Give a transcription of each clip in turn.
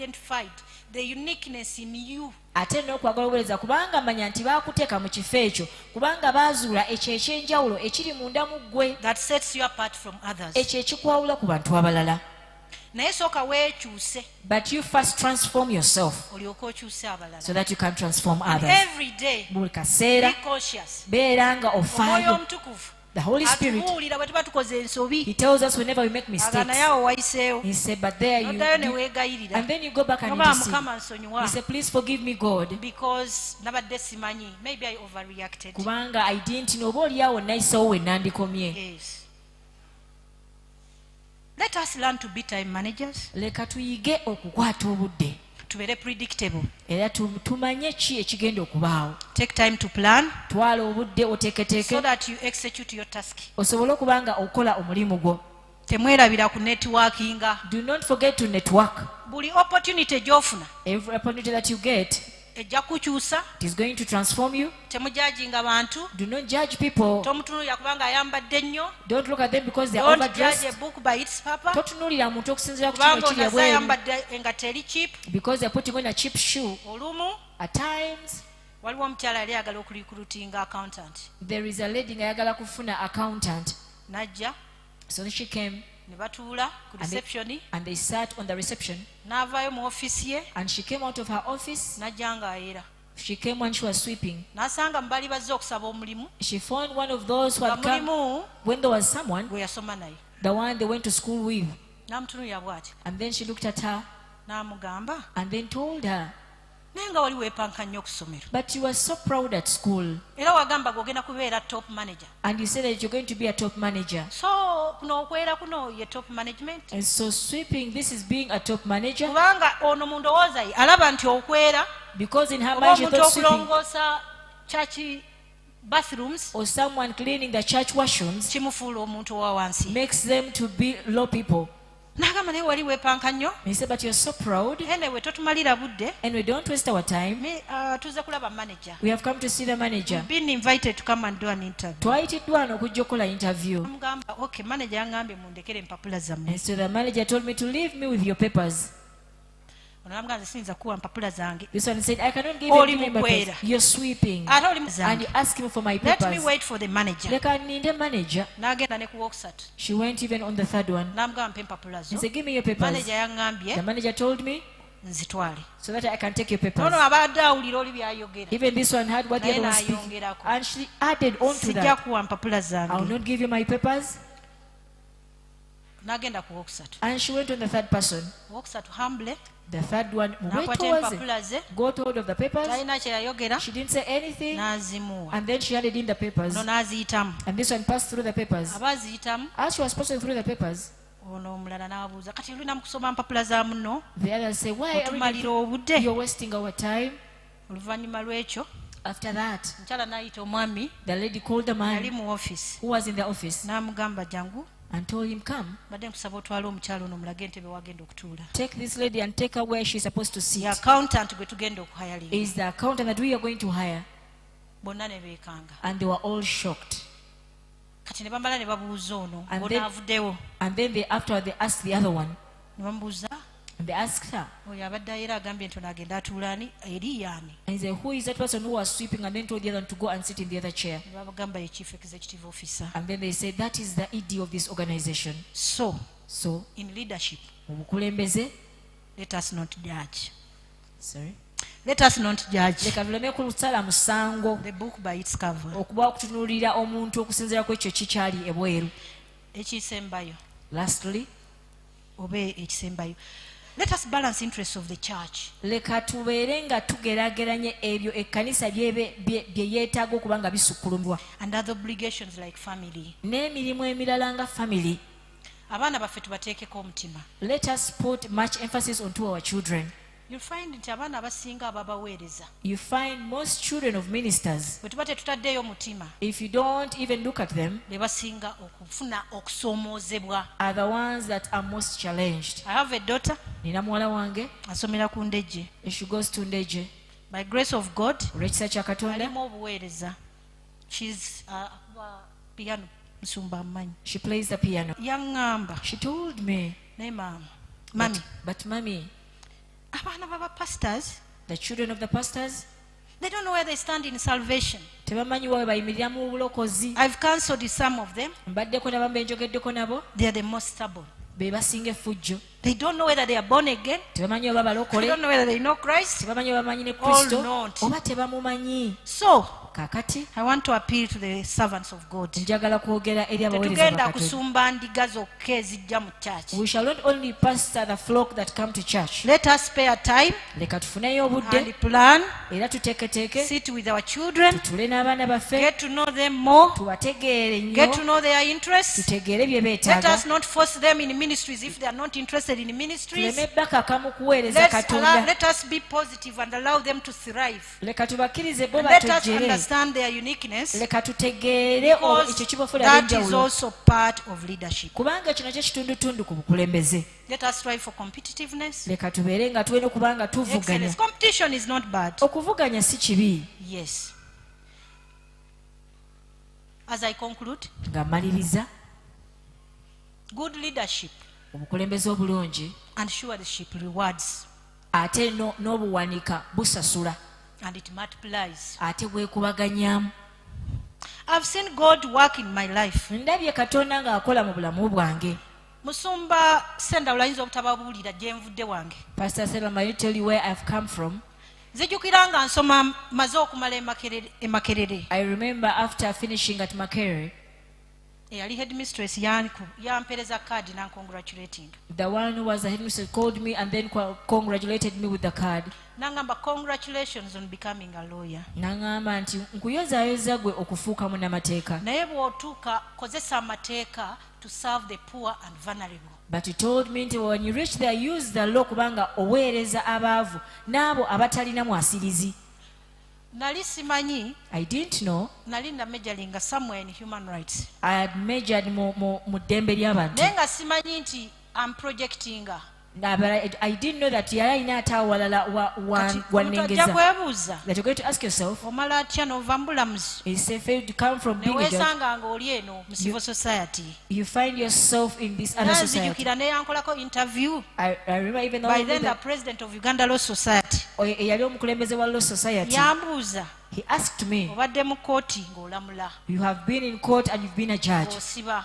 identified the uniqueness in you. Ate n'okwagala obuweereza kubanga manya nti baakuteeka mu kifo ekyo kubanga baazuula ekyo ekyenjawulo ekiri munda mu ggwe That sets you apart from others. ekyo ekikwawula ku bantu abalala. Naye sooka weekyuse But you first transform yourself olyoke okyuse abalala. so that you can transform others. Every day Buli be kaseera cautious. beera nga Omwoyo ofaayo. omutukuvu The Holy Spirit, atubuulira bwe tuba tukoze ensobi He tells us whenever we make aga mistakes. naye awo wayiseewo He said, but there you, noddayo ne you weegayirira and then you go back and noba intercede. Mukama nsonyiwa He said, please forgive me, God, because nabadde simanyi maybe I overreacted. kubanga I didn't know oba oliawo nayisewo we nandikomye. Yes. Let us learn to be time managers. Leka tuyige okukwata obudde Tubeere predictable. era tumanye ki ekigenda okubaawo. Take time to plan Twala obudde so oteeketeeke that you execute your task. osobole okuba nga okola omulimu gwo. Temwerabira ku networkinga. Do not forget to network. Buli opportunity gy'ofuna Every opportunity that you get, ejja kukyusa. it is going to transform you. Temujajinga bantu. Do not judge people. Tomutunuulira kubanga ayambadde nnyo. Don't look at them because they are Don't judge overdressed. a book by its papa. Totunuulira muntu okusinziira ku kino Kubanga ekiri onaze ebweru ayambadde engatto eri cheap. because they're putting on a cheap shoe. Olumu At times, waliwo omukyala yali ayagala okurecruitinga accountant. there is a lady nga ayagala kufuna accountant. Najja So she came ne batuula ku reception and they sat on the reception. n'avaayo mu ofiisi ye And she came out of her office. n'ajja ng'ayera. She came when she was sweeping. N'asanga mu baali bazze okusaba omulimu She found one of those who nga had come mulimu when there was someone, gwe yasoma naye. the one they went to school with. N'amutunuulira bw'ati And then she looked at her n'amugamba and then told her, naye nga wali weepanka nnyo ku ssomero but you were so proud at school. era wagamba g'ogenda kubeera top manager. And you said that you're going to be a top manager. So kuno okwera kuno ye top management. And so sweeping, this is being a top manager. Kubanga ono mu ndowooza ye alaba nti okwera Because in her oba mind she omuntu thought sweeping okulongoosa church bathrooms or someone cleaning the church washrooms kimufuula omuntu owa wansi. makes them to be low people. N'agamba naye wali weepanka nnyo. And he said, but you're so proud. Anyway, totumalira budde. And we don't waste our time. Tuzze kulaba manager. We have come to see the manager. Been invited to come and do an interview. Twayitiddwa okujja okukola interview. Amugamba, okay, manager yangambye mundekere empapula zammwe. And so the manager told me to leave me with your papers. Ono n'amugamba nze siyinza kuwa mpapula zange. This one said, I cannot give Oli you my mukwera. papers. You're sweeping. Ate oli mu And zange. you ask him for my Let me papers. wait for the manager. Leka ninde manager. N'agenda ne ku wokusatu. She went even on the third one. N'amugamba mpa empapula zo. And said, give me your papers. Manager yangambye The manager told me nzitwale. so that I can take your papers. Ono abadde awulira oli by'ayogera. Even this one had what the Naye other was speaking. n'ayongerako. And she added on to Sijja that, kuwa mpapula I will zange. not give you my papers. N'agenda ku wokusatu. And she went on the third person. Wokusatu humble. The third one went N'akwata towards it, empapula ze. got hold of the papers. Talina kye yayogera. She didn't say anything. N'azimuwa. And then she handed in the papers. Ono n'aziyitamu. And this one passed through the papers. Abaaziyitamu. As she was passing through the papers, Ono omulala n'abuuza kati olina mu kusoma mpapula za muno. the others say, why are Otumalira you obudde. you're wasting our time? Oluvannyuma lw'ekyo After that, omukyala n'ayita omwami the lady called the yali man mu ofiisi who was in the office n'amugamba jangu and told him, come, badde nkusaba otwale omukyala ono mulage entebe wagenda okutuula. take this lady and take her where she's supposed to sit. Ye accountant gwe tugenda okuhayalinga. Is the accountant that we are going to hire. Bonna ne beekanga. And they were all shocked. Kati ne bamala ne babuuza ono And ono then- avuddewo. And then after they asked the other one, Ne bamubuuza and they asked her, oyo abadde ayera agambye nti ono agenda atuula ani eri yaani. and he said, who is that person who was sweeping, and then told the other one to go and sit in the other chair. Ne babagamba ye chief executive officer. And then they said, that is the ED of this organization. So So, in leadership obukulembeze, let us not judge. sorry, Let us not judge leka tuleme kusala musango the book by its cover. okuba okutunuulira omuntu okusinziira ku ekyo kikyali ebweru. Ekisembayo Lastly, oba ekisembayo. Let us balance interests of the church. leka tubeere nga tugeraageranye ebyo ekkanisa bye yeetaaga okuba nga bisukkulumwa And other obligations like family. n'emirimu emirala nga family. Abaana baffe tubateekeko omutima. Let us put much emphasis onto our children. You'll find nti abaana abasinga ababaweereza You find most children of ministers, bwe tuba tetutaddeeyo mutima if you don't even look at them, be basinga okufuna okusoomoozebwa. are the ones that are most challenged. I have a daughter Nina muwala wange, asomera ku Ndejje. she goes to Ndeje. By grace of God Olw'ekisa kya Katonda, alimu obuweereza. She's piano musumba amanyi. she plays the piano. Yaŋŋamba She told me, naye maama mami but mommy, b'abapastors, The children of the pastors, they don't know where they stand in salvation. tebamanyi wawe bayimirira mu bulokozi. I've cancelled some of them. Mbaddeko n'abamu benjogeddeko nabo, They are the most stubborn. be basinga effujjo. They don't know whether they are born again. Tebamanyi oba They balokole, don't know whether they know Christ tebamanyi oba bamanyi ne or Kristo, not. oba tebamumanyi. So, Kaakati I want to appeal to the servants of God. njagala kwogera eri abaweereza Tetugenda ba Katonda. kusumba ndiga zokka ezijja mu church. We shall not only pastor the flock that come to church. Let us spare time Leka tufuneyo obudde and plan, era tuteeketeeke, sit with our children, tutule n'abaana baffe, get to know them more, tubategeere get nnyo, to know their interests. tutegeere bye Let beetaaga. us not force them in ministries if they are not interested in ministries. Tuleme bbaka mu kuweereza Katonda. Let us be positive and allow them to thrive. Leka tubakkirize bo And let us batojjere. understand their uniqueness, Leka tutegeere ekyo because kibafuula that is ab'enjawulo. also part of leadership. Kubanga kino kyo kitundutundu ku bukulembeze. Let us strive for competitiveness. Leka tubeere nga tulina okuba nga tuvuganya. Excellence. Competition is not bad. Okuvuganya si kibi. Yes. As I conclude, Nga mmaliriza, good leadership obukulembeze obulungi and stewardship rewards, ate n'obuwanika busasula, and it multiplies. ate bwekubaganyaamu. I've seen God work in my life. Ndabye Katonda ng'akola mu bulamu bwange. Musumba senda olayinza obutababuulira gye nvudde wange. Pastor Selma, I tell you where I've come from. Nzijukira nga nsoma maze okumala e Makerere. I remember after finishing at Makerere, Eyali headmistress yampeereza card nancongratulating. the one who was the headmistress called me and then congratulated me with the card. Nangamba congratulations on becoming a lawyer. N'aŋŋamba nti nkuyozaayoza gwe okufuuka munnamateeka. Naye bw'otuuka kozesa amateeka to serve the poor and vulnerable. But he told me nti when you reach there, use the law kubanga oweereza abaavu n'abo abatalina mwasirizi. Nali simanyi, I didn't know. nali namejalinga somewhere in human rights. I had majored mu ddembe ly'abantu. Naye nga simanyi nti I'm projectinga. But I didn't know that yali alina ate awalala Omuntu ajja wannengeza. kwebuuza, That you're going to ask yourself, omala atya n'ova mu bulamuzi is it fair to come from ne being a judge? weesanga ng'oli eno mu civil society. You find yourself in this other society. Nanzijukira ne yankolako interview I remember even though by then the president of Uganda Law Society. eyali omukulembeze wa Law Society. Yambuuza, He asked me, obadde mu kkooti ng'olamula, you have been in court and you've been a judge. osiba,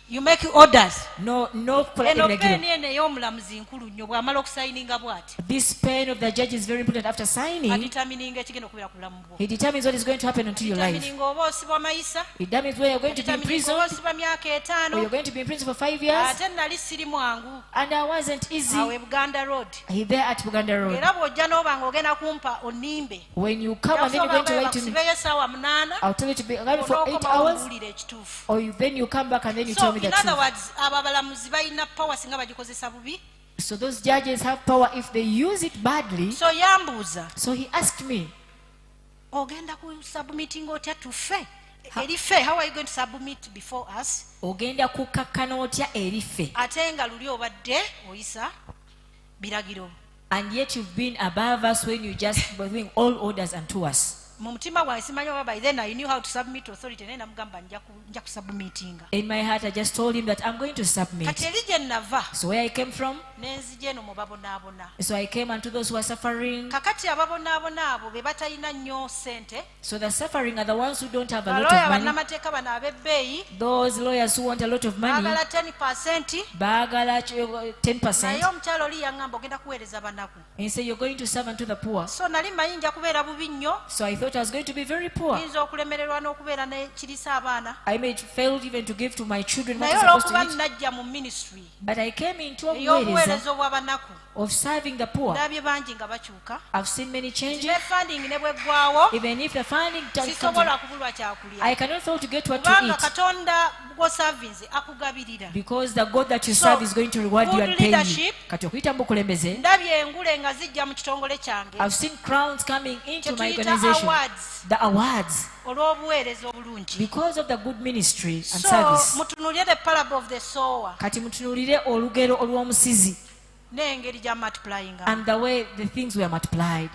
you make orders. No kukola Eno ebiragiro. peeni eno ey'omulamuzi nkulu nnyo bw'amala okusayininga bw'ati This pen of the judge is very important. After signing, aditamininga ekigenda okubeera ku bulamu bwo, he determines what is going to happen unto your life. aditamininga oba osibwa mayisa, He determines whether you're going to be in aditamininga prison oba osibwa myaka or 5, you're going to be in prison for 5 years. ate nali siri mwangu And I wasn't easy. awe Buganda Road. There at Buganda Road. Era bw'ojja n'oba ng'ogenda kumpa onimbe, When you come and then you're going to write to me, bakusibeyo essaawa 8 I'll tell you to be arriving for 8 onookomawo hours. ombuulire ekituufu. Or then you come back and then you So tell me the in other truth. words, abo abalamuzi balina power singa bagikozesa bubi. So those judges have power if they use it badly. So yambuuza, So he asked me, ogenda ku submitting otya tufe eri ffe, how are you going to submit before us? ogenda kukakkana otya eri ffe? Ate nga luli obadde oyisa biragiro. And yet you've been above us when you just were doing all orders unto us. Mu mutima gwange simanyi oba by then I knew how to submit authority, naye namugamba nja kusubmitinga. In my heart, I just told him that I'm going to Kati submit. eri gye nava So where I came from, n'enzija eno mu babonaabona. so I came unto those who are suffering. Kakati ababonaabona abo be batalina nnyo ssente, So the suffering are the ones who don't have a lot balooya of money. bannamateeka bano ab'ebbeeyi Those lawyers who want a lot of money, baagala 10%, baagala naye 10%. omukyalo oli yaŋŋamba ogenda kuweereza banaku. And say you're going to serve unto the poor. So nali mmanyi nja kubeera bubi nnyo, So I thought I was going to be very poor. yinza okulemererwa n'okubeera ne kirisa abaana. I may fail even to give to my children what Naye is supposed olw'okuba to eat. najja mu ministry But I came into a ey'obuweereza obw'abanaku, of serving the poor. ndabye bangi nga bakyuka. I've seen many changes. Ne funding ne bweggwawo, Even if the funding comes, sisobola kubulwa kyakulya. I cannot fail to get what to Kubanga eat. Katonda gw'osavinze akugabirira. Because the God that you So, serve is going to reward you good and pay you. leadership, Kati okuyita mu bukulembeze, ndabye engule nga zijja mu kitongole kyange, I've seen crowns coming into my kyetuyita organization. awards, The awards. olw'obuweereza obulungi. Because of the good ministry and So service. mutunuulire the parable of the sower Kati mutunuulire olugero olw'omusizi n'engeri gya multiplying. and the way the things were multiplied.